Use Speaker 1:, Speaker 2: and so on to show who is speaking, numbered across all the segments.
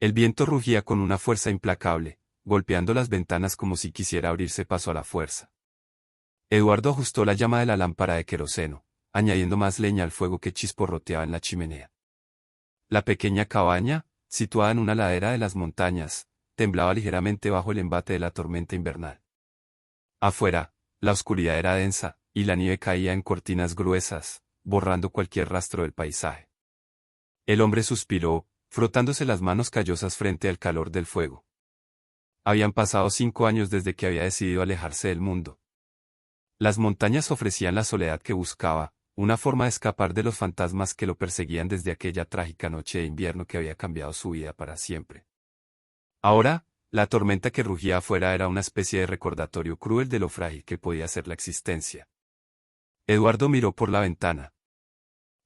Speaker 1: El viento rugía con una fuerza implacable, golpeando las ventanas como si quisiera abrirse paso a la fuerza. Eduardo ajustó la llama de la lámpara de queroseno, añadiendo más leña al fuego que chisporroteaba en la chimenea. La pequeña cabaña, situada en una ladera de las montañas, temblaba ligeramente bajo el embate de la tormenta invernal. Afuera, la oscuridad era densa, y la nieve caía en cortinas gruesas, borrando cualquier rastro del paisaje. El hombre suspiró, frotándose las manos callosas frente al calor del fuego. Habían pasado 5 años desde que había decidido alejarse del mundo. Las montañas ofrecían la soledad que buscaba, una forma de escapar de los fantasmas que lo perseguían desde aquella trágica noche de invierno que había cambiado su vida para siempre. Ahora, la tormenta que rugía afuera era una especie de recordatorio cruel de lo frágil que podía ser la existencia. Eduardo miró por la ventana.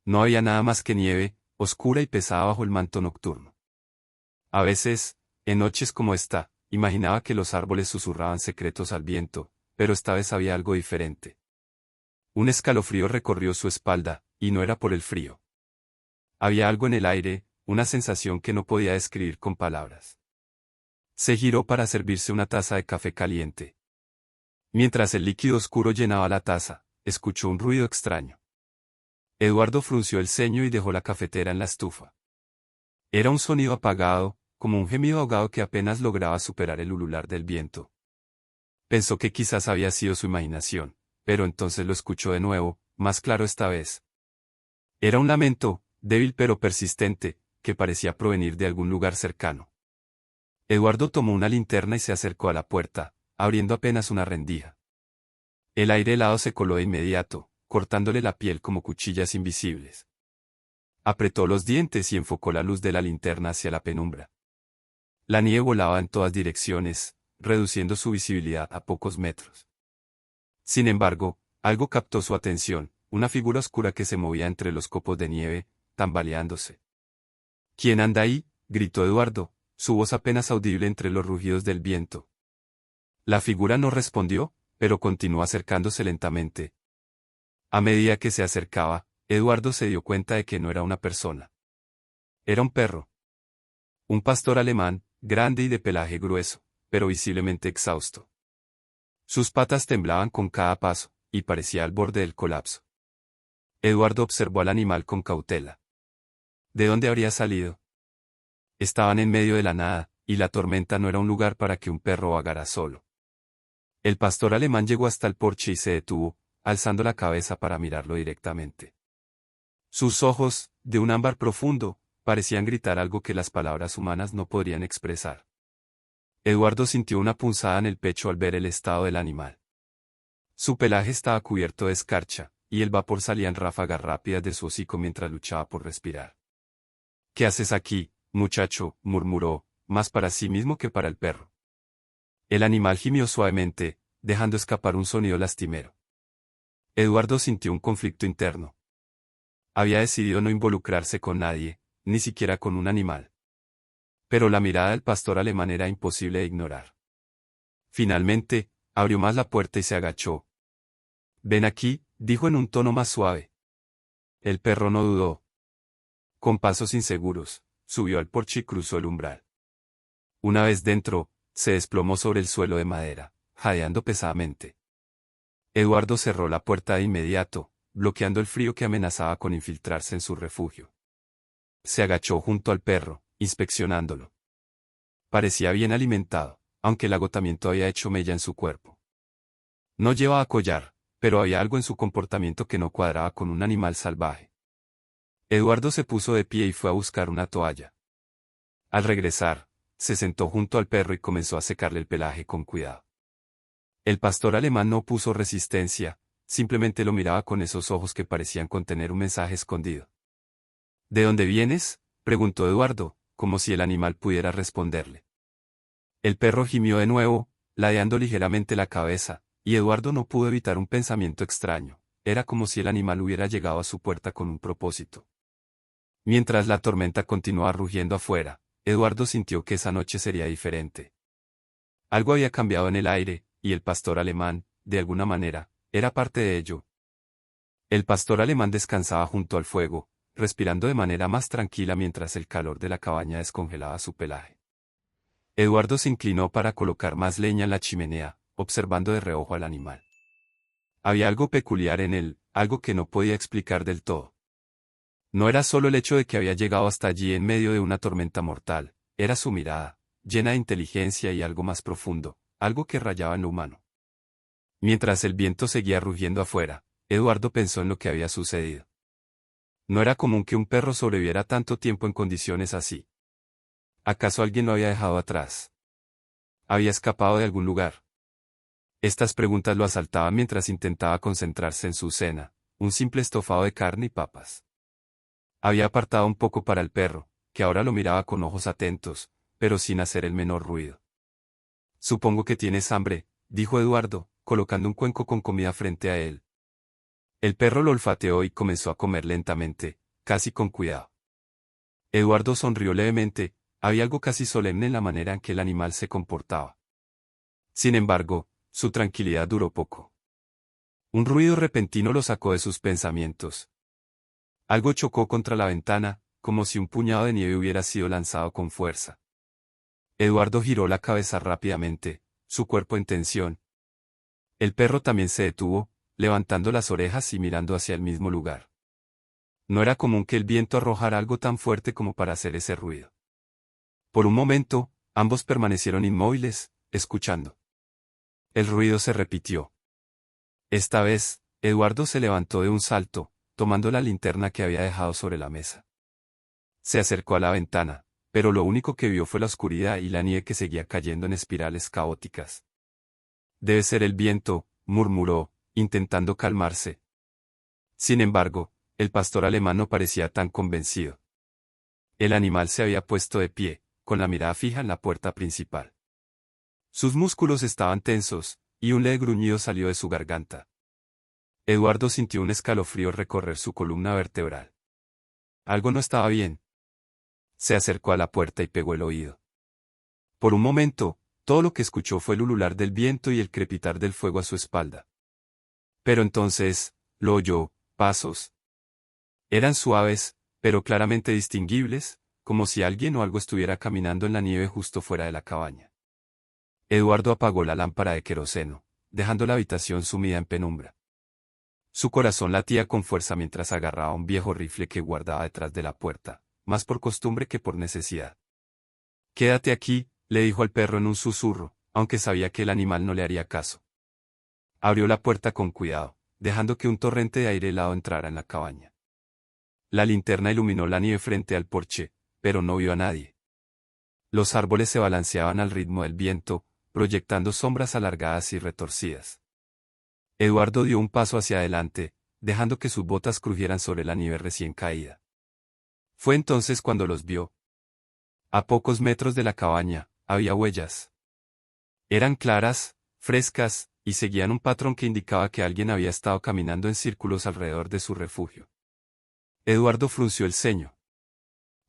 Speaker 1: No había nada más que nieve, oscura y pesada bajo el manto nocturno. A veces, en noches como esta, imaginaba que los árboles susurraban secretos al viento, pero esta vez había algo diferente. Un escalofrío recorrió su espalda, y no era por el frío. Había algo en el aire, una sensación que no podía describir con palabras. Se giró para servirse una taza de café caliente. Mientras el líquido oscuro llenaba la taza, escuchó un ruido extraño. Eduardo frunció el ceño y dejó la cafetera en la estufa. Era un sonido apagado, como un gemido ahogado que apenas lograba superar el ulular del viento. Pensó que quizás había sido su imaginación, pero entonces lo escuchó de nuevo, más claro esta vez. Era un lamento, débil pero persistente, que parecía provenir de algún lugar cercano. Eduardo tomó una linterna y se acercó a la puerta, abriendo apenas una rendija. El aire helado se coló de inmediato, cortándole la piel como cuchillas invisibles. Apretó los dientes y enfocó la luz de la linterna hacia la penumbra. La nieve volaba en todas direcciones, reduciendo su visibilidad a pocos metros. Sin embargo, algo captó su atención, una figura oscura que se movía entre los copos de nieve, tambaleándose. ¿Quién anda ahí?, gritó Eduardo, su voz apenas audible entre los rugidos del viento. La figura no respondió, pero continuó acercándose lentamente. A medida que se acercaba, Eduardo se dio cuenta de que no era una persona. Era un perro. Un pastor alemán, grande y de pelaje grueso, pero visiblemente exhausto. Sus patas temblaban con cada paso, y parecía al borde del colapso. Eduardo observó al animal con cautela. ¿De dónde habría salido? Estaban en medio de la nada, y la tormenta no era un lugar para que un perro vagara solo. El pastor alemán llegó hasta el porche y se detuvo, alzando la cabeza para mirarlo directamente. Sus ojos, de un ámbar profundo, parecían gritar algo que las palabras humanas no podrían expresar. Eduardo sintió una punzada en el pecho al ver el estado del animal. Su pelaje estaba cubierto de escarcha, y el vapor salía en ráfagas rápidas de su hocico mientras luchaba por respirar. ¿Qué haces aquí, muchacho?, murmuró, más para sí mismo que para el perro. El animal gimió suavemente, dejando escapar un sonido lastimero. Eduardo sintió un conflicto interno. Había decidido no involucrarse con nadie, ni siquiera con un animal. Pero la mirada del pastor alemán era imposible de ignorar. Finalmente, abrió más la puerta y se agachó. «Ven aquí», dijo en un tono más suave. El perro no dudó. Con pasos inseguros, subió al porche y cruzó el umbral. Una vez dentro, se desplomó sobre el suelo de madera, jadeando pesadamente. Eduardo cerró la puerta de inmediato, bloqueando el frío que amenazaba con infiltrarse en su refugio. Se agachó junto al perro, inspeccionándolo. Parecía bien alimentado, aunque el agotamiento había hecho mella en su cuerpo. No llevaba collar, pero había algo en su comportamiento que no cuadraba con un animal salvaje. Eduardo se puso de pie y fue a buscar una toalla. Al regresar, se sentó junto al perro y comenzó a secarle el pelaje con cuidado. El pastor alemán no puso resistencia, simplemente lo miraba con esos ojos que parecían contener un mensaje escondido. ¿De dónde vienes?, preguntó Eduardo, como si el animal pudiera responderle. El perro gimió de nuevo, ladeando ligeramente la cabeza, y Eduardo no pudo evitar un pensamiento extraño. Era como si el animal hubiera llegado a su puerta con un propósito. Mientras la tormenta continuaba rugiendo afuera, Eduardo sintió que esa noche sería diferente. Algo había cambiado en el aire, y el pastor alemán, de alguna manera, era parte de ello. El pastor alemán descansaba junto al fuego, respirando de manera más tranquila mientras el calor de la cabaña descongelaba su pelaje. Eduardo se inclinó para colocar más leña en la chimenea, observando de reojo al animal. Había algo peculiar en él, algo que no podía explicar del todo. No era solo el hecho de que había llegado hasta allí en medio de una tormenta mortal, era su mirada, llena de inteligencia y algo más profundo, algo que rayaba en lo humano. Mientras el viento seguía rugiendo afuera, Eduardo pensó en lo que había sucedido. No era común que un perro sobreviviera tanto tiempo en condiciones así. ¿Acaso alguien lo había dejado atrás? ¿Había escapado de algún lugar? Estas preguntas lo asaltaban mientras intentaba concentrarse en su cena, un simple estofado de carne y papas. Había apartado un poco para el perro, que ahora lo miraba con ojos atentos, pero sin hacer el menor ruido. Supongo que tienes hambre, dijo Eduardo, colocando un cuenco con comida frente a él. El perro lo olfateó y comenzó a comer lentamente, casi con cuidado. Eduardo sonrió levemente, había algo casi solemne en la manera en que el animal se comportaba. Sin embargo, su tranquilidad duró poco. Un ruido repentino lo sacó de sus pensamientos. Algo chocó contra la ventana, como si un puñado de nieve hubiera sido lanzado con fuerza. Eduardo giró la cabeza rápidamente, su cuerpo en tensión. El perro también se detuvo, levantando las orejas y mirando hacia el mismo lugar. No era común que el viento arrojara algo tan fuerte como para hacer ese ruido. Por un momento, ambos permanecieron inmóviles, escuchando. El ruido se repitió. Esta vez, Eduardo se levantó de un salto, tomando la linterna que había dejado sobre la mesa. Se acercó a la ventana, pero lo único que vio fue la oscuridad y la nieve que seguía cayendo en espirales caóticas. Debe ser el viento, murmuró, intentando calmarse. Sin embargo, el pastor alemán no parecía tan convencido. El animal se había puesto de pie, con la mirada fija en la puerta principal. Sus músculos estaban tensos, y un leve gruñido salió de su garganta. Eduardo sintió un escalofrío recorrer su columna vertebral. Algo no estaba bien. Se acercó a la puerta y pegó el oído. Por un momento, todo lo que escuchó fue el ulular del viento y el crepitar del fuego a su espalda. Pero entonces, lo oyó, pasos. Eran suaves, pero claramente distinguibles, como si alguien o algo estuviera caminando en la nieve justo fuera de la cabaña. Eduardo apagó la lámpara de queroseno, dejando la habitación sumida en penumbra. Su corazón latía con fuerza mientras agarraba un viejo rifle que guardaba detrás de la puerta, más por costumbre que por necesidad. «Quédate aquí», le dijo al perro en un susurro, aunque sabía que el animal no le haría caso. Abrió la puerta con cuidado, dejando que un torrente de aire helado entrara en la cabaña. La linterna iluminó la nieve frente al porche, pero no vio a nadie. Los árboles se balanceaban al ritmo del viento, proyectando sombras alargadas y retorcidas. Eduardo dio un paso hacia adelante, dejando que sus botas crujieran sobre la nieve recién caída. Fue entonces cuando los vio. A pocos metros de la cabaña, había huellas. Eran claras, frescas, y seguían un patrón que indicaba que alguien había estado caminando en círculos alrededor de su refugio. Eduardo frunció el ceño.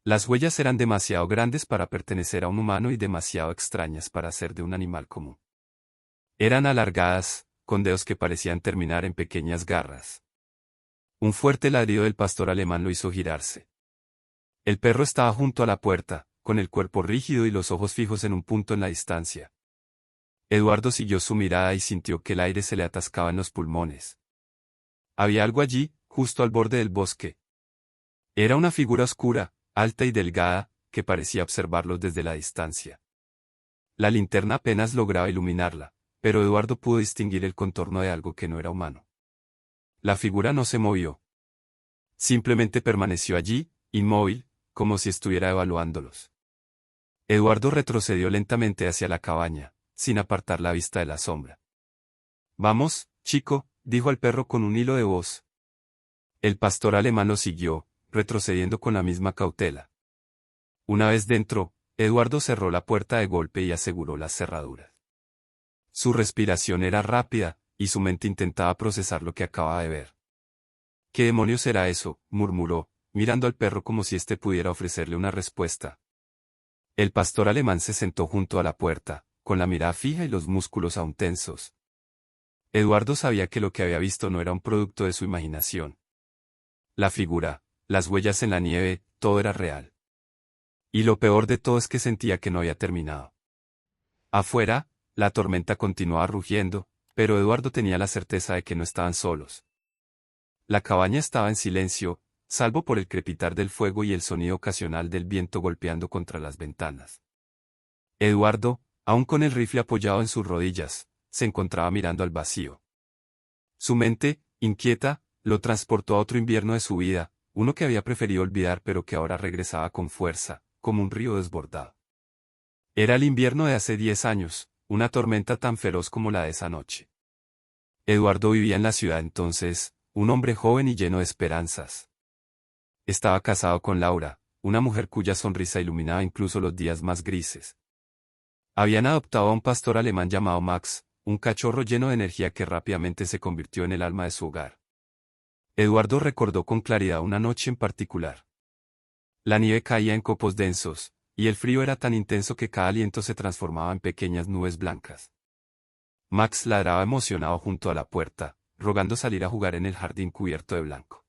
Speaker 1: Las huellas eran demasiado grandes para pertenecer a un humano y demasiado extrañas para ser de un animal común. Eran alargadas, con dedos que parecían terminar en pequeñas garras. Un fuerte ladrido del pastor alemán lo hizo girarse. El perro estaba junto a la puerta, con el cuerpo rígido y los ojos fijos en un punto en la distancia. Eduardo siguió su mirada y sintió que el aire se le atascaba en los pulmones. Había algo allí, justo al borde del bosque. Era una figura oscura, alta y delgada, que parecía observarlos desde la distancia. La linterna apenas lograba iluminarla, pero Eduardo pudo distinguir el contorno de algo que no era humano. La figura no se movió. Simplemente permaneció allí, inmóvil, como si estuviera evaluándolos. Eduardo retrocedió lentamente hacia la cabaña, sin apartar la vista de la sombra. «Vamos, chico», dijo al perro con un hilo de voz. El pastor alemán lo siguió, retrocediendo con la misma cautela. Una vez dentro, Eduardo cerró la puerta de golpe y aseguró las cerraduras. Su respiración era rápida, y su mente intentaba procesar lo que acababa de ver. «¿Qué demonios será eso?», murmuró, mirando al perro como si éste pudiera ofrecerle una respuesta. El pastor alemán se sentó junto a la puerta, con la mirada fija y los músculos aún tensos. Eduardo sabía que lo que había visto no era un producto de su imaginación. La figura, las huellas en la nieve, todo era real. Y lo peor de todo es que sentía que no había terminado. Afuera, la tormenta continuaba rugiendo, pero Eduardo tenía la certeza de que no estaban solos. La cabaña estaba en silencio, salvo por el crepitar del fuego y el sonido ocasional del viento golpeando contra las ventanas. Eduardo, aún con el rifle apoyado en sus rodillas, se encontraba mirando al vacío. Su mente, inquieta, lo transportó a otro invierno de su vida, uno que había preferido olvidar pero que ahora regresaba con fuerza, como un río desbordado. Era el invierno de hace 10 años, una tormenta tan feroz como la de esa noche. Eduardo vivía en la ciudad entonces, un hombre joven y lleno de esperanzas. Estaba casado con Laura, una mujer cuya sonrisa iluminaba incluso los días más grises. Habían adoptado a un pastor alemán llamado Max, un cachorro lleno de energía que rápidamente se convirtió en el alma de su hogar. Eduardo recordó con claridad una noche en particular. La nieve caía en copos densos, y el frío era tan intenso que cada aliento se transformaba en pequeñas nubes blancas. Max ladraba emocionado junto a la puerta, rogando salir a jugar en el jardín cubierto de blanco.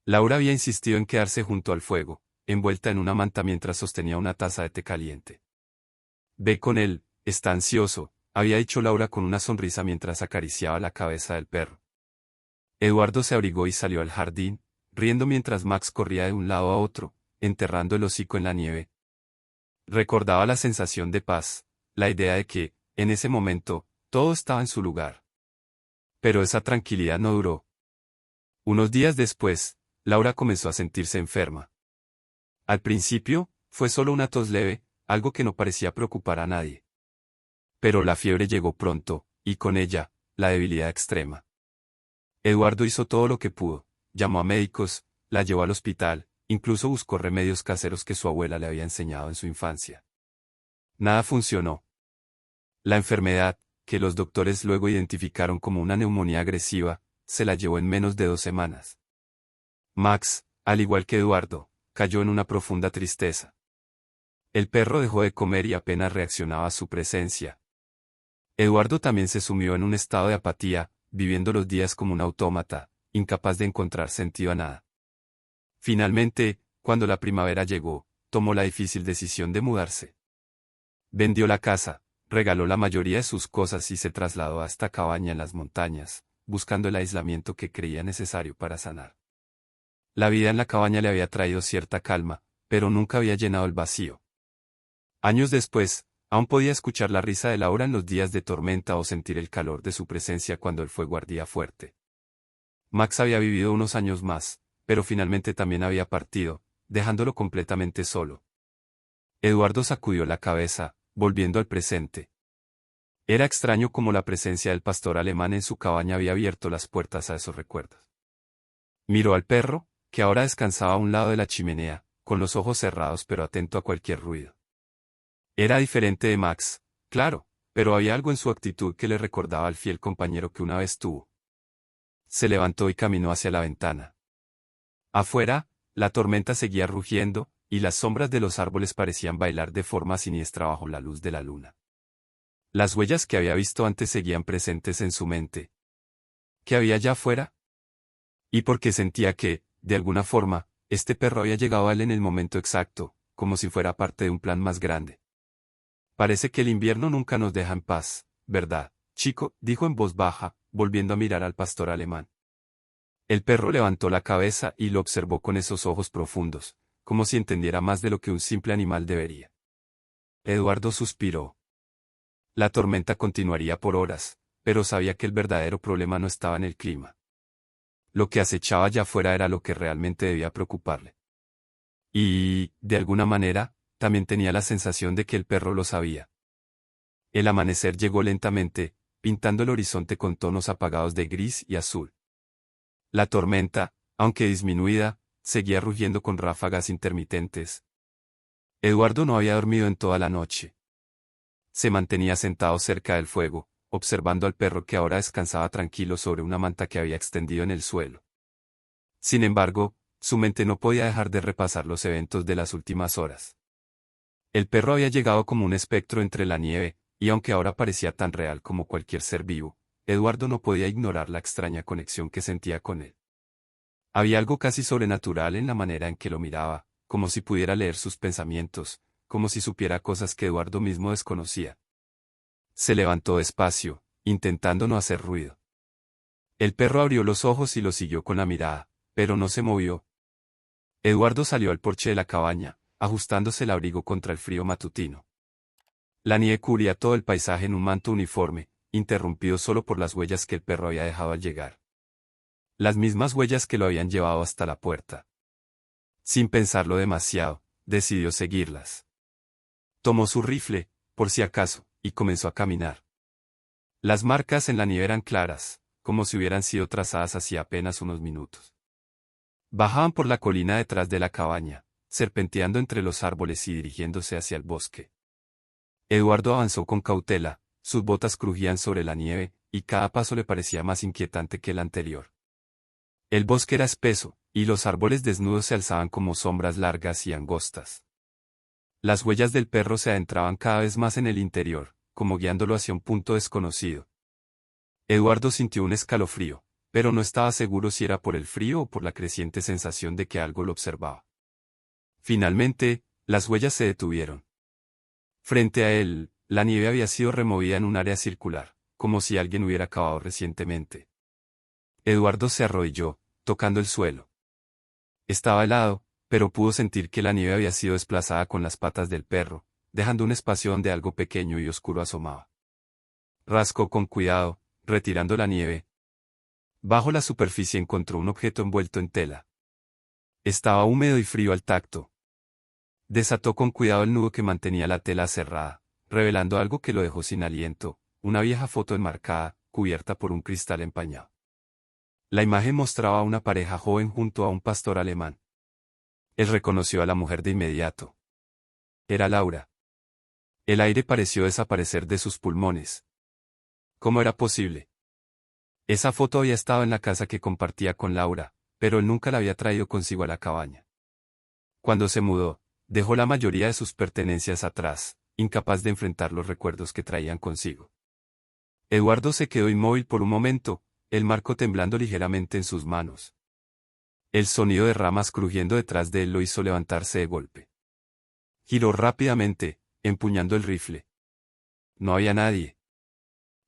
Speaker 1: Laura había insistido en quedarse junto al fuego, envuelta en una manta mientras sostenía una taza de té caliente. Ve con él, está ansioso, había dicho Laura con una sonrisa mientras acariciaba la cabeza del perro. Eduardo se abrigó y salió al jardín, riendo mientras Max corría de un lado a otro, enterrando el hocico en la nieve. Recordaba la sensación de paz, la idea de que, en ese momento, todo estaba en su lugar. Pero esa tranquilidad no duró. Unos días después, Laura comenzó a sentirse enferma. Al principio, fue solo una tos leve, algo que no parecía preocupar a nadie. Pero la fiebre llegó pronto, y con ella, la debilidad extrema. Eduardo hizo todo lo que pudo, llamó a médicos, la llevó al hospital, incluso buscó remedios caseros que su abuela le había enseñado en su infancia. Nada funcionó. La enfermedad, que los doctores luego identificaron como una neumonía agresiva, se la llevó en menos de 2 semanas. Max, al igual que Eduardo, cayó en una profunda tristeza. El perro dejó de comer y apenas reaccionaba a su presencia. Eduardo también se sumió en un estado de apatía, viviendo los días como un autómata, incapaz de encontrar sentido a nada. Finalmente, cuando la primavera llegó, tomó la difícil decisión de mudarse. Vendió la casa, regaló la mayoría de sus cosas y se trasladó a esta cabaña en las montañas, buscando el aislamiento que creía necesario para sanar. La vida en la cabaña le había traído cierta calma, pero nunca había llenado el vacío. Años después, aún podía escuchar la risa de Laura en los días de tormenta o sentir el calor de su presencia cuando el fuego ardía fuerte. Max había vivido unos años más, pero finalmente también había partido, dejándolo completamente solo. Eduardo sacudió la cabeza, volviendo al presente. Era extraño cómo la presencia del pastor alemán en su cabaña había abierto las puertas a esos recuerdos. Miró al perro, que ahora descansaba a un lado de la chimenea, con los ojos cerrados pero atento a cualquier ruido. Era diferente de Max, claro, pero había algo en su actitud que le recordaba al fiel compañero que una vez tuvo. Se levantó y caminó hacia la ventana. Afuera, la tormenta seguía rugiendo, y las sombras de los árboles parecían bailar de forma siniestra bajo la luz de la luna. Las huellas que había visto antes seguían presentes en su mente. ¿Qué había allá afuera? Y porque sentía que, de alguna forma, este perro había llegado a él en el momento exacto, como si fuera parte de un plan más grande. Parece que el invierno nunca nos deja en paz, ¿verdad, chico?, dijo en voz baja, volviendo a mirar al pastor alemán. El perro levantó la cabeza y lo observó con esos ojos profundos, como si entendiera más de lo que un simple animal debería. Eduardo suspiró. La tormenta continuaría por horas, pero sabía que el verdadero problema no estaba en el clima. Lo que acechaba allá afuera era lo que realmente debía preocuparle. Y, de alguna manera, también tenía la sensación de que el perro lo sabía. El amanecer llegó lentamente, pintando el horizonte con tonos apagados de gris y azul. La tormenta, aunque disminuida, seguía rugiendo con ráfagas intermitentes. Eduardo no había dormido en toda la noche. Se mantenía sentado cerca del fuego, observando al perro que ahora descansaba tranquilo sobre una manta que había extendido en el suelo. Sin embargo, su mente no podía dejar de repasar los eventos de las últimas horas. El perro había llegado como un espectro entre la nieve, y aunque ahora parecía tan real como cualquier ser vivo, Eduardo no podía ignorar la extraña conexión que sentía con él. Había algo casi sobrenatural en la manera en que lo miraba, como si pudiera leer sus pensamientos, como si supiera cosas que Eduardo mismo desconocía. Se levantó despacio, intentando no hacer ruido. El perro abrió los ojos y lo siguió con la mirada, pero no se movió. Eduardo salió al porche de la cabaña, ajustándose el abrigo contra el frío matutino. La nieve cubría todo el paisaje en un manto uniforme, interrumpido solo por las huellas que el perro había dejado al llegar. Las mismas huellas que lo habían llevado hasta la puerta. Sin pensarlo demasiado, decidió seguirlas. Tomó su rifle, por si acaso, y comenzó a caminar. Las marcas en la nieve eran claras, como si hubieran sido trazadas hacía apenas unos minutos. Bajaban por la colina detrás de la cabaña, serpenteando entre los árboles y dirigiéndose hacia el bosque. Eduardo avanzó con cautela, sus botas crujían sobre la nieve, y cada paso le parecía más inquietante que el anterior. El bosque era espeso, y los árboles desnudos se alzaban como sombras largas y angostas. Las huellas del perro se adentraban cada vez más en el interior, como guiándolo hacia un punto desconocido. Eduardo sintió un escalofrío, pero no estaba seguro si era por el frío o por la creciente sensación de que algo lo observaba. Finalmente, las huellas se detuvieron. Frente a él, la nieve había sido removida en un área circular, como si alguien hubiera cavado recientemente. Eduardo se arrodilló, tocando el suelo. Estaba helado, pero pudo sentir que la nieve había sido desplazada con las patas del perro, dejando un espacio donde algo pequeño y oscuro asomaba. Rascó con cuidado, retirando la nieve. Bajo la superficie encontró un objeto envuelto en tela. Estaba húmedo y frío al tacto. Desató con cuidado el nudo que mantenía la tela cerrada, revelando algo que lo dejó sin aliento, una vieja foto enmarcada, cubierta por un cristal empañado. La imagen mostraba a una pareja joven junto a un pastor alemán. Él reconoció a la mujer de inmediato. Era Laura. El aire pareció desaparecer de sus pulmones. ¿Cómo era posible? Esa foto había estado en la casa que compartía con Laura, pero él nunca la había traído consigo a la cabaña. Cuando se mudó, dejó la mayoría de sus pertenencias atrás, incapaz de enfrentar los recuerdos que traían consigo. Eduardo se quedó inmóvil por un momento, el marco temblando ligeramente en sus manos. El sonido de ramas crujiendo detrás de él lo hizo levantarse de golpe. Giró rápidamente, empuñando el rifle. No había nadie.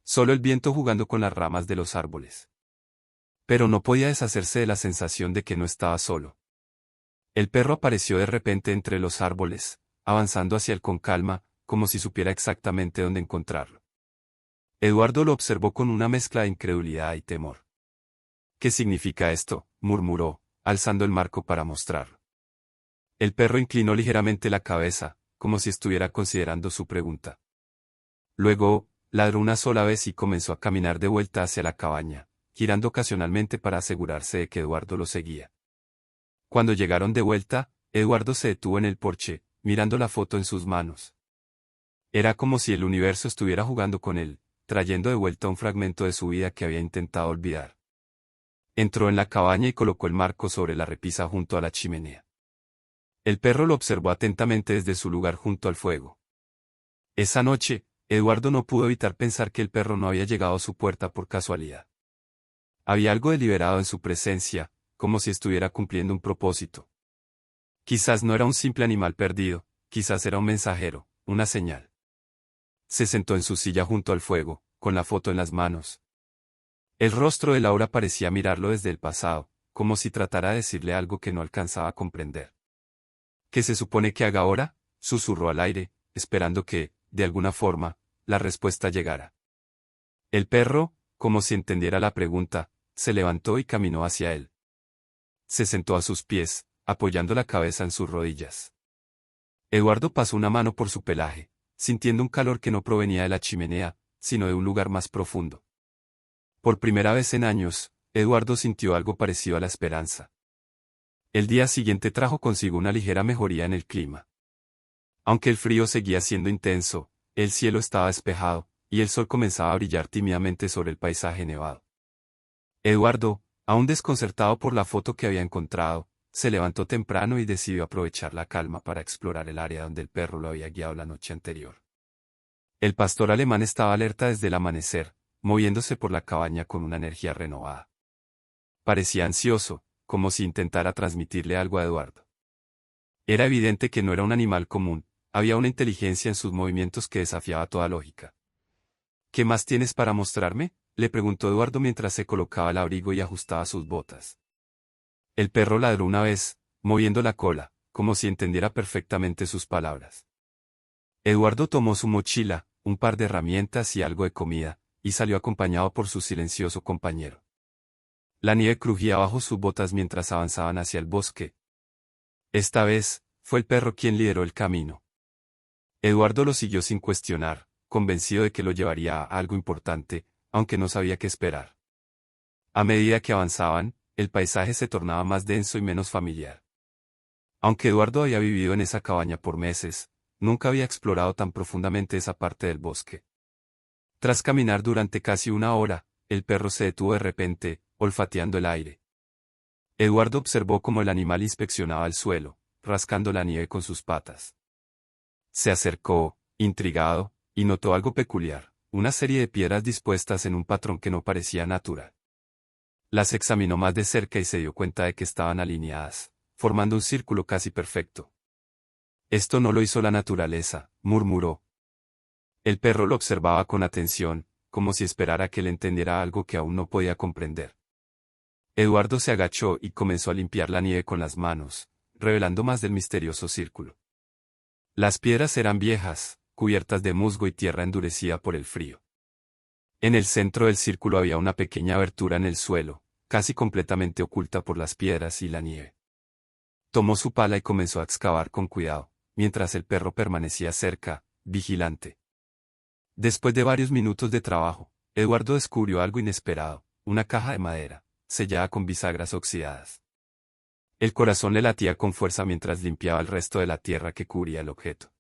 Speaker 1: Solo el viento jugando con las ramas de los árboles. Pero no podía deshacerse de la sensación de que no estaba solo. El perro apareció de repente entre los árboles, avanzando hacia él con calma, como si supiera exactamente dónde encontrarlo. Eduardo lo observó con una mezcla de incredulidad y temor. ¿Qué significa esto?, murmuró, alzando el marco para mostrarlo. El perro inclinó ligeramente la cabeza, como si estuviera considerando su pregunta. Luego, ladró una sola vez y comenzó a caminar de vuelta hacia la cabaña, girando ocasionalmente para asegurarse de que Eduardo lo seguía. Cuando llegaron de vuelta, Eduardo se detuvo en el porche, mirando la foto en sus manos. Era como si el universo estuviera jugando con él, trayendo de vuelta un fragmento de su vida que había intentado olvidar. Entró en la cabaña y colocó el marco sobre la repisa junto a la chimenea. El perro lo observó atentamente desde su lugar junto al fuego. Esa noche, Eduardo no pudo evitar pensar que el perro no había llegado a su puerta por casualidad. Había algo deliberado en su presencia, como si estuviera cumpliendo un propósito. Quizás no era un simple animal perdido, quizás era un mensajero, una señal. Se sentó en su silla junto al fuego, con la foto en las manos. El rostro de Laura parecía mirarlo desde el pasado, como si tratara de decirle algo que no alcanzaba a comprender. ¿Qué se supone que haga ahora?, susurró al aire, esperando que, de alguna forma, la respuesta llegara. El perro, como si entendiera la pregunta, se levantó y caminó hacia él. Se sentó a sus pies, apoyando la cabeza en sus rodillas. Eduardo pasó una mano por su pelaje, sintiendo un calor que no provenía de la chimenea, sino de un lugar más profundo. Por primera vez en años, Eduardo sintió algo parecido a la esperanza. El día siguiente trajo consigo una ligera mejoría en el clima. Aunque el frío seguía siendo intenso, el cielo estaba despejado, y el sol comenzaba a brillar tímidamente sobre el paisaje nevado. Eduardo, aún desconcertado por la foto que había encontrado, se levantó temprano y decidió aprovechar la calma para explorar el área donde el perro lo había guiado la noche anterior. El pastor alemán estaba alerta desde el amanecer, moviéndose por la cabaña con una energía renovada. Parecía ansioso, como si intentara transmitirle algo a Eduardo. Era evidente que no era un animal común, había una inteligencia en sus movimientos que desafiaba toda lógica. ¿Qué más tienes para mostrarme?, le preguntó Eduardo mientras se colocaba el abrigo y ajustaba sus botas. El perro ladró una vez, moviendo la cola, como si entendiera perfectamente sus palabras. Eduardo tomó su mochila, un par de herramientas y algo de comida, y salió acompañado por su silencioso compañero. La nieve crujía bajo sus botas mientras avanzaban hacia el bosque. Esta vez, fue el perro quien lideró el camino. Eduardo lo siguió sin cuestionar, convencido de que lo llevaría a algo importante, aunque no sabía qué esperar. A medida que avanzaban, el paisaje se tornaba más denso y menos familiar. Aunque Eduardo había vivido en esa cabaña por meses, nunca había explorado tan profundamente esa parte del bosque. Tras caminar durante casi una hora, el perro se detuvo de repente, olfateando el aire. Eduardo observó cómo el animal inspeccionaba el suelo, rascando la nieve con sus patas. Se acercó, intrigado, y notó algo peculiar, una serie de piedras dispuestas en un patrón que no parecía natural. Las examinó más de cerca y se dio cuenta de que estaban alineadas, formando un círculo casi perfecto. Esto no lo hizo la naturaleza, murmuró. El perro lo observaba con atención, como si esperara que él entendiera algo que aún no podía comprender. Eduardo se agachó y comenzó a limpiar la nieve con las manos, revelando más del misterioso círculo. Las piedras eran viejas, cubiertas de musgo y tierra endurecida por el frío. En el centro del círculo había una pequeña abertura en el suelo, casi completamente oculta por las piedras y la nieve. Tomó su pala y comenzó a excavar con cuidado, mientras el perro permanecía cerca, vigilante. Después de varios minutos de trabajo, Eduardo descubrió algo inesperado, una caja de madera, sellada con bisagras oxidadas. El corazón le latía con fuerza mientras limpiaba el resto de la tierra que cubría el objeto.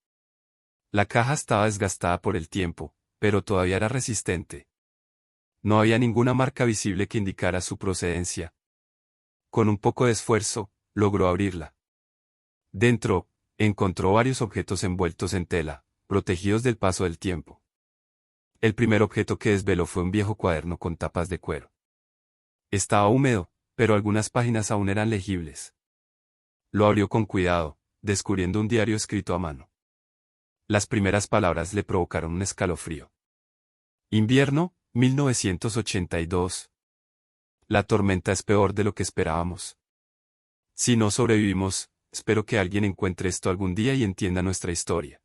Speaker 1: La caja estaba desgastada por el tiempo, pero todavía era resistente. No había ninguna marca visible que indicara su procedencia. Con un poco de esfuerzo, logró abrirla. Dentro, encontró varios objetos envueltos en tela, protegidos del paso del tiempo. El primer objeto que desveló fue un viejo cuaderno con tapas de cuero. Estaba húmedo, pero algunas páginas aún eran legibles. Lo abrió con cuidado, descubriendo un diario escrito a mano. Las primeras palabras le provocaron un escalofrío. Invierno, 1982. La tormenta es peor de lo que esperábamos. Si no sobrevivimos, espero que alguien encuentre esto algún día y entienda nuestra historia.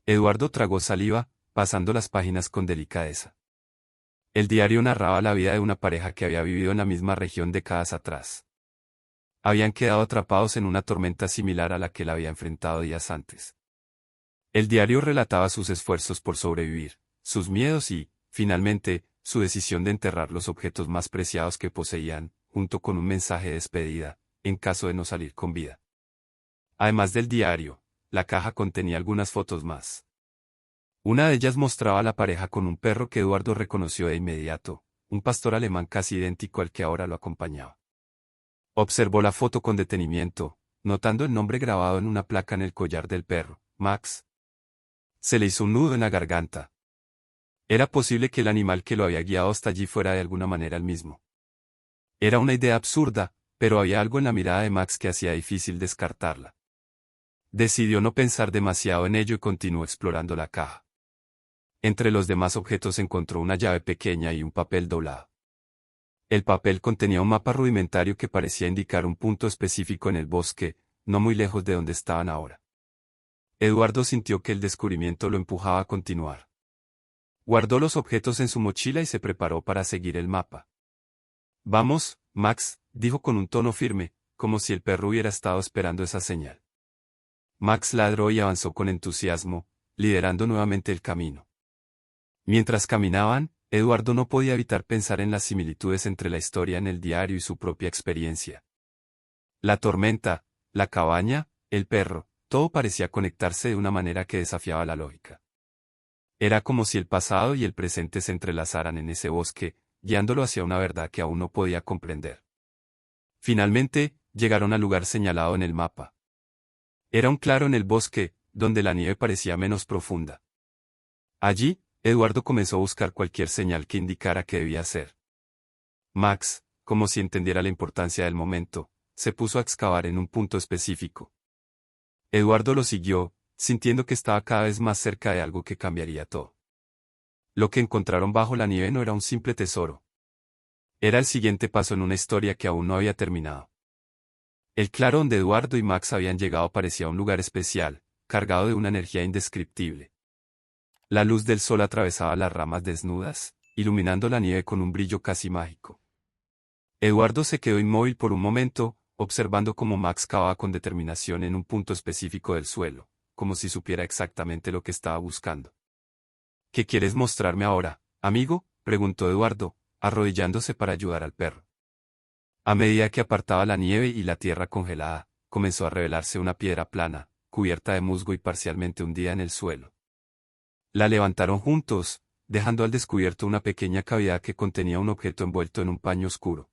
Speaker 1: Eduardo tragó saliva, pasando las páginas con delicadeza. El diario narraba la vida de una pareja que había vivido en la misma región décadas atrás. Habían quedado atrapados en una tormenta similar a la que la había enfrentado días antes. El diario relataba sus esfuerzos por sobrevivir, sus miedos y, finalmente, su decisión de enterrar los objetos más preciados que poseían, junto con un mensaje de despedida, en caso de no salir con vida. Además del diario, la caja contenía algunas fotos más. Una de ellas mostraba a la pareja con un perro que Eduardo reconoció de inmediato, un pastor alemán casi idéntico al que ahora lo acompañaba. Observó la foto con detenimiento, notando el nombre grabado en una placa en el collar del perro, Max. Se le hizo un nudo en la garganta. Era posible que el animal que lo había guiado hasta allí fuera de alguna manera el mismo. Era una idea absurda, pero había algo en la mirada de Max que hacía difícil descartarla. Decidió no pensar demasiado en ello y continuó explorando la caja. Entre los demás objetos encontró una llave pequeña y un papel doblado. El papel contenía un mapa rudimentario que parecía indicar un punto específico en el bosque, no muy lejos de donde estaban ahora. Eduardo sintió que el descubrimiento lo empujaba a continuar. Guardó los objetos en su mochila y se preparó para seguir el mapa. Vamos, Max, dijo con un tono firme, como si el perro hubiera estado esperando esa señal. Max ladró y avanzó con entusiasmo, liderando nuevamente el camino. Mientras caminaban, Eduardo no podía evitar pensar en las similitudes entre la historia en el diario y su propia experiencia. La tormenta, la cabaña, el perro, todo parecía conectarse de una manera que desafiaba la lógica. Era como si el pasado y el presente se entrelazaran en ese bosque, guiándolo hacia una verdad que aún no podía comprender. Finalmente, llegaron al lugar señalado en el mapa. Era un claro en el bosque, donde la nieve parecía menos profunda. Allí, Eduardo comenzó a buscar cualquier señal que indicara qué debía hacer. Max, como si entendiera la importancia del momento, se puso a excavar en un punto específico. Eduardo lo siguió, sintiendo que estaba cada vez más cerca de algo que cambiaría todo. Lo que encontraron bajo la nieve no era un simple tesoro. Era el siguiente paso en una historia que aún no había terminado. El claro donde Eduardo y Max habían llegado parecía un lugar especial, cargado de una energía indescriptible. La luz del sol atravesaba las ramas desnudas, iluminando la nieve con un brillo casi mágico. Eduardo se quedó inmóvil por un momento, observando cómo Max cavaba con determinación en un punto específico del suelo, como si supiera exactamente lo que estaba buscando. ¿Qué quieres mostrarme ahora, amigo?, preguntó Eduardo, arrodillándose para ayudar al perro. A medida que apartaba la nieve y la tierra congelada, comenzó a revelarse una piedra plana, cubierta de musgo y parcialmente hundida en el suelo. La levantaron juntos, dejando al descubierto una pequeña cavidad que contenía un objeto envuelto en un paño oscuro.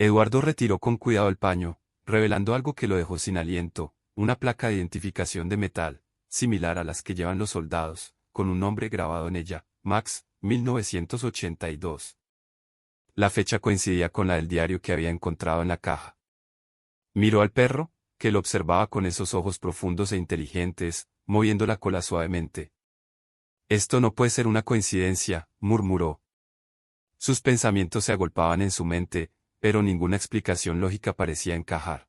Speaker 1: Eduardo retiró con cuidado el paño, revelando algo que lo dejó sin aliento, una placa de identificación de metal, similar a las que llevan los soldados, con un nombre grabado en ella, Max, 1982. La fecha coincidía con la del diario que había encontrado en la caja. Miró al perro, que lo observaba con esos ojos profundos e inteligentes, moviendo la cola suavemente. Esto no puede ser una coincidencia, murmuró. Sus pensamientos se agolpaban en su mente, pero ninguna explicación lógica parecía encajar.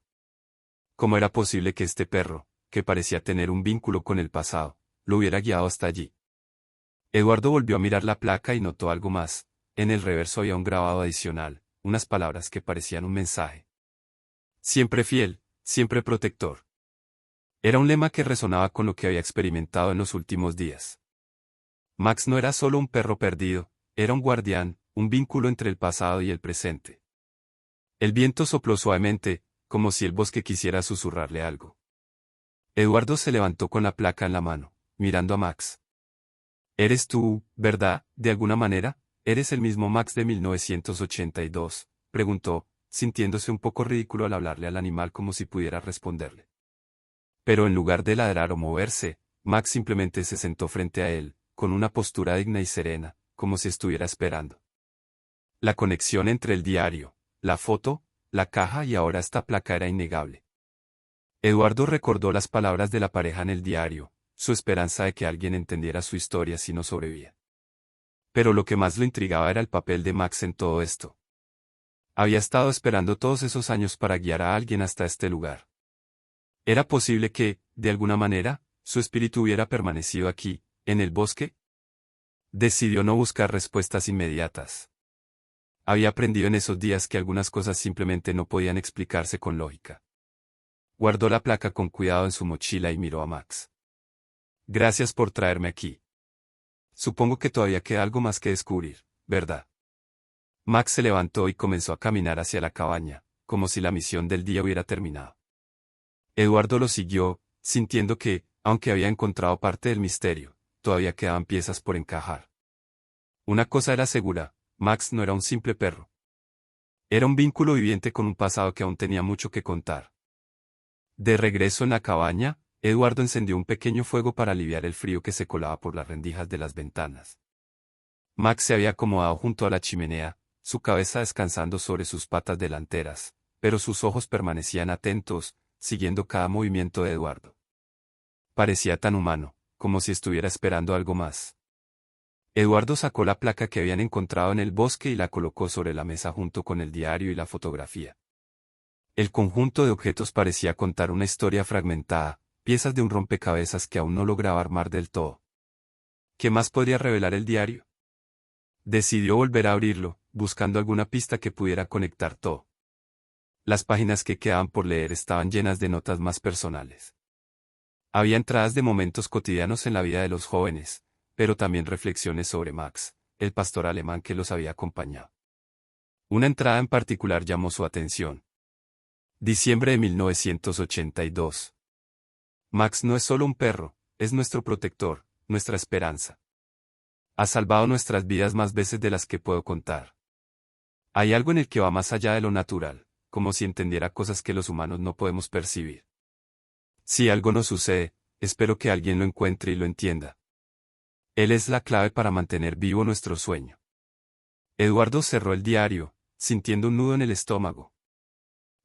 Speaker 1: ¿Cómo era posible que este perro, que parecía tener un vínculo con el pasado, lo hubiera guiado hasta allí? Eduardo volvió a mirar la placa y notó algo más. En el reverso había un grabado adicional, unas palabras que parecían un mensaje. Siempre fiel, siempre protector. Era un lema que resonaba con lo que había experimentado en los últimos días. Max no era solo un perro perdido, era un guardián, un vínculo entre el pasado y el presente. El viento sopló suavemente, como si el bosque quisiera susurrarle algo. Eduardo se levantó con la placa en la mano, mirando a Max. ¿Eres tú, verdad, de alguna manera? ¿Eres el mismo Max de 1982? Preguntó, sintiéndose un poco ridículo al hablarle al animal como si pudiera responderle. Pero en lugar de ladrar o moverse, Max simplemente se sentó frente a él, con una postura digna y serena, como si estuviera esperando. La conexión entre el diario, la foto, la caja y ahora esta placa era innegable. Eduardo recordó las palabras de la pareja en el diario, su esperanza de que alguien entendiera su historia si no sobrevivía. Pero lo que más lo intrigaba era el papel de Max en todo esto. Había estado esperando todos esos años para guiar a alguien hasta este lugar. ¿Era posible que, de alguna manera, su espíritu hubiera permanecido aquí, en el bosque? Decidió no buscar respuestas inmediatas. Había aprendido en esos días que algunas cosas simplemente no podían explicarse con lógica. Guardó la placa con cuidado en su mochila y miró a Max. Gracias por traerme aquí. Supongo que todavía queda algo más que descubrir, ¿verdad? Max se levantó y comenzó a caminar hacia la cabaña, como si la misión del día hubiera terminado. Eduardo lo siguió, sintiendo que, aunque había encontrado parte del misterio, todavía quedaban piezas por encajar. Una cosa era segura, Max no era un simple perro. Era un vínculo viviente con un pasado que aún tenía mucho que contar. De regreso en la cabaña, Eduardo encendió un pequeño fuego para aliviar el frío que se colaba por las rendijas de las ventanas. Max se había acomodado junto a la chimenea, su cabeza descansando sobre sus patas delanteras, pero sus ojos permanecían atentos, siguiendo cada movimiento de Eduardo. Parecía tan humano, como si estuviera esperando algo más. Eduardo sacó la placa que habían encontrado en el bosque y la colocó sobre la mesa junto con el diario y la fotografía. El conjunto de objetos parecía contar una historia fragmentada, piezas de un rompecabezas que aún no lograba armar del todo. ¿Qué más podría revelar el diario? Decidió volver a abrirlo, buscando alguna pista que pudiera conectar todo. Las páginas que quedaban por leer estaban llenas de notas más personales. Había entradas de momentos cotidianos en la vida de los jóvenes, pero también reflexiones sobre Max, el pastor alemán que los había acompañado. Una entrada en particular llamó su atención. Diciembre de 1982. Max no es solo un perro, es nuestro protector, nuestra esperanza. Ha salvado nuestras vidas más veces de las que puedo contar. Hay algo en el que va más allá de lo natural, como si entendiera cosas que los humanos no podemos percibir. Si algo nos sucede, espero que alguien lo encuentre y lo entienda. Él es la clave para mantener vivo nuestro sueño. Eduardo cerró el diario, sintiendo un nudo en el estómago.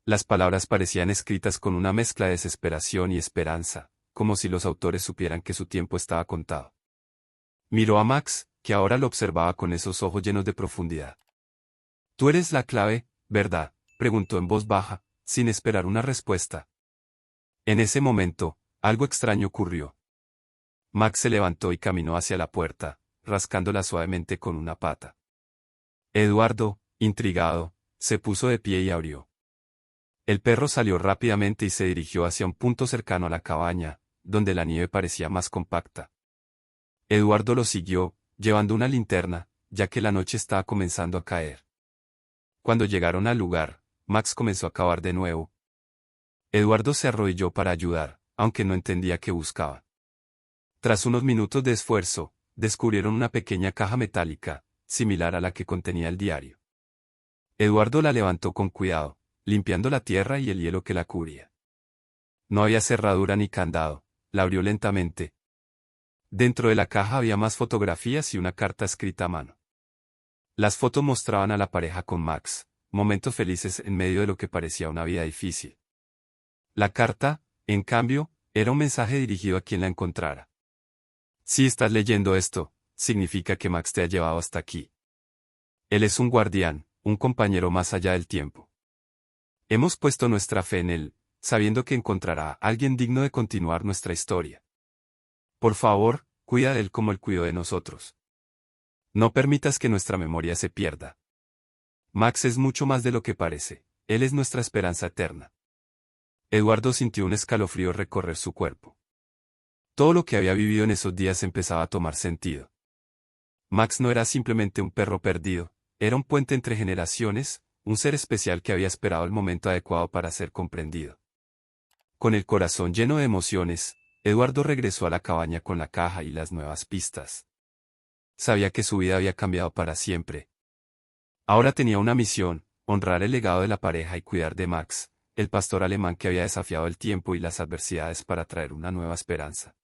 Speaker 1: Las palabras parecían escritas con una mezcla de desesperación y esperanza, como si los autores supieran que su tiempo estaba contado. Miró a Max, que ahora lo observaba con esos ojos llenos de profundidad. «Tú eres la clave, ¿verdad?», preguntó en voz baja, sin esperar una respuesta. En ese momento, algo extraño ocurrió. Max se levantó y caminó hacia la puerta, rascándola suavemente con una pata. Eduardo, intrigado, se puso de pie y abrió. El perro salió rápidamente y se dirigió hacia un punto cercano a la cabaña, donde la nieve parecía más compacta. Eduardo lo siguió, llevando una linterna, ya que la noche estaba comenzando a caer. Cuando llegaron al lugar, Max comenzó a cavar de nuevo. Eduardo se arrodilló para ayudar, aunque no entendía qué buscaba. Tras unos minutos de esfuerzo, descubrieron una pequeña caja metálica, similar a la que contenía el diario. Eduardo la levantó con cuidado, limpiando la tierra y el hielo que la cubría. No había cerradura ni candado, la abrió lentamente. Dentro de la caja había más fotografías y una carta escrita a mano. Las fotos mostraban a la pareja con Max, momentos felices en medio de lo que parecía una vida difícil. La carta, en cambio, era un mensaje dirigido a quien la encontrara. Si estás leyendo esto, significa que Max te ha llevado hasta aquí. Él es un guardián, un compañero más allá del tiempo. Hemos puesto nuestra fe en él, sabiendo que encontrará a alguien digno de continuar nuestra historia. Por favor, cuida de él como él cuidó de nosotros. No permitas que nuestra memoria se pierda. Max es mucho más de lo que parece, él es nuestra esperanza eterna. Eduardo sintió un escalofrío recorrer su cuerpo. Todo lo que había vivido en esos días empezaba a tomar sentido. Max no era simplemente un perro perdido, era un puente entre generaciones, un ser especial que había esperado el momento adecuado para ser comprendido. Con el corazón lleno de emociones, Eduardo regresó a la cabaña con la caja y las nuevas pistas. Sabía que su vida había cambiado para siempre. Ahora tenía una misión, honrar el legado de la pareja y cuidar de Max, el pastor alemán que había desafiado el tiempo y las adversidades para traer una nueva esperanza.